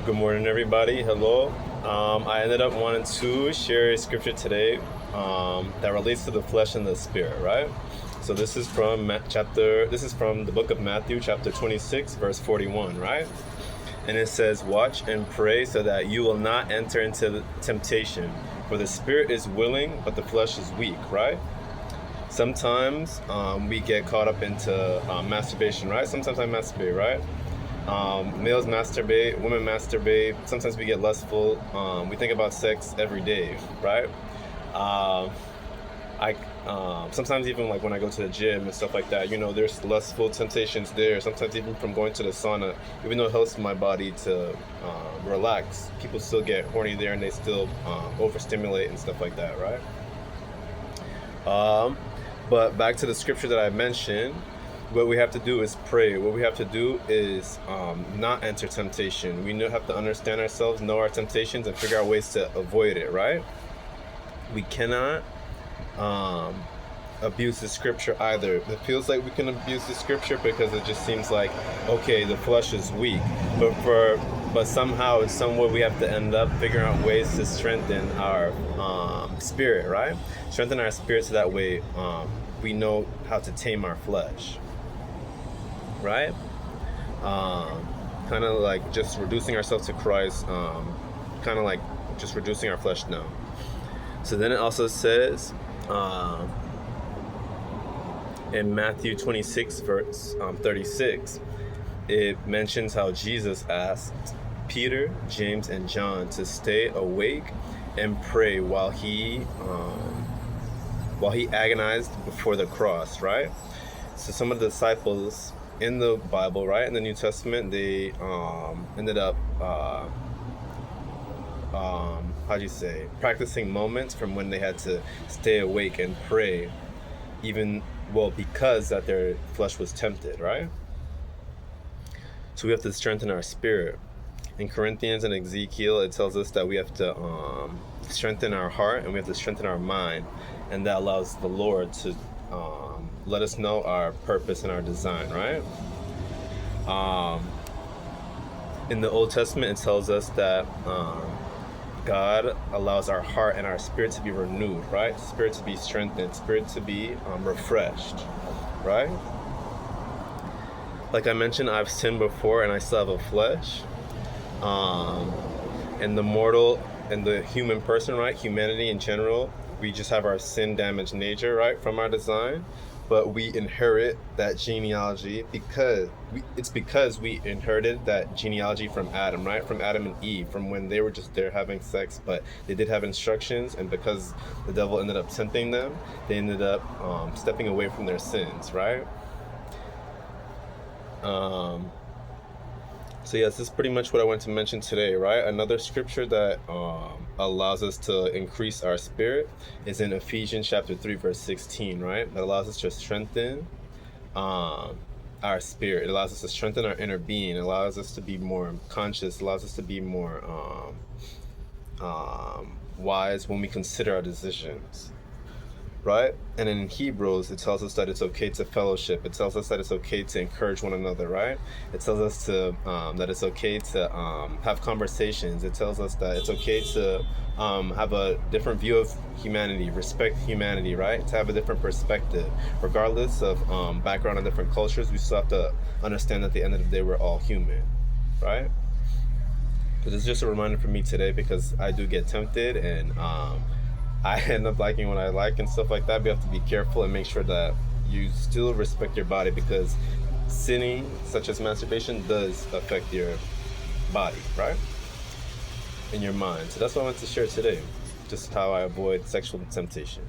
Good morning, everybody. Hello. I ended up wanting to share a scripture today that relates to the flesh and the spirit, right? So this is from the book of Matthew, chapter 26, verse 41, right? And it says, "Watch and pray so that you will not enter into temptation, for the spirit is willing, but the flesh is weak," right? Sometimes we get caught up into masturbation, right? Sometimes I masturbate, right? Males masturbate, women masturbate. Sometimes we get lustful. We think about sex every day, right? I sometimes even like when I go to the gym and stuff like that, there's lustful temptations there. Sometimes even from going to the sauna, even though it helps my body to relax, people still get horny there and they still overstimulate and stuff like that, right? But back to the scripture that I mentioned. What we have to do is pray. What we have to do is not enter temptation. We have to understand ourselves, know our temptations, and figure out ways to avoid it, right? We cannot abuse the scripture either. It feels like we can abuse the scripture because it just seems like, okay, the flesh is weak. But somehow, in some way, we have to end up figuring out ways to strengthen our spirit, right? Strengthen our spirit so that way we know how to tame our flesh. Right? Kind of like just reducing ourselves to Christ, kind of like just reducing our flesh down. So then it also says in Matthew 26, verse 36, it mentions how Jesus asked Peter, James, and John to stay awake and pray while he agonized before the cross, right? So some of the disciples in the Bible, right, in the New Testament, they ended up practicing moments from when they had to stay awake and pray, because that their flesh was tempted, right? So we have to strengthen our spirit. In Corinthians and Ezekiel, it tells us that we have to strengthen our heart and we have to strengthen our mind, and that allows the Lord to let us know our purpose and our design, right? In the Old Testament, it tells us that God allows our heart and our spirit to be renewed, right? Spirit to be strengthened, spirit to be refreshed, right? Like I mentioned, I've sinned before and I still have a flesh. And the human person, right? Humanity in general, we just have our sin-damaged nature, right, from our design. But we inherit that genealogy because we inherited that genealogy from Adam, right? From Adam and Eve, from when they were just there having sex, but they did have instructions, and because the devil ended up tempting them, they ended up stepping away from their sins, right? So yes, this is pretty much what I wanted to mention today, right? Another scripture that allows us to increase our spirit is in Ephesians chapter 3, verse 16, right? That allows us to strengthen our spirit. It allows us to strengthen our inner being. It allows us to be more conscious. It allows us to be more wise when we consider our decisions. Right? And in Hebrews, it tells us that it's okay to fellowship. It tells us that it's okay to encourage one another, right? It tells us that it's okay to have conversations. It tells us that it's okay to have a different view of humanity, respect humanity, right? To have a different perspective. Regardless of background and different cultures, we still have to understand that at the end of the day, we're all human, right? But it's just a reminder for me today because I do get tempted and I end up liking what I like and stuff like that. We have to be careful and make sure that you still respect your body because sinning, such as masturbation, does affect your body, right? And your mind. So that's what I wanted to share today. Just how I avoid sexual temptation.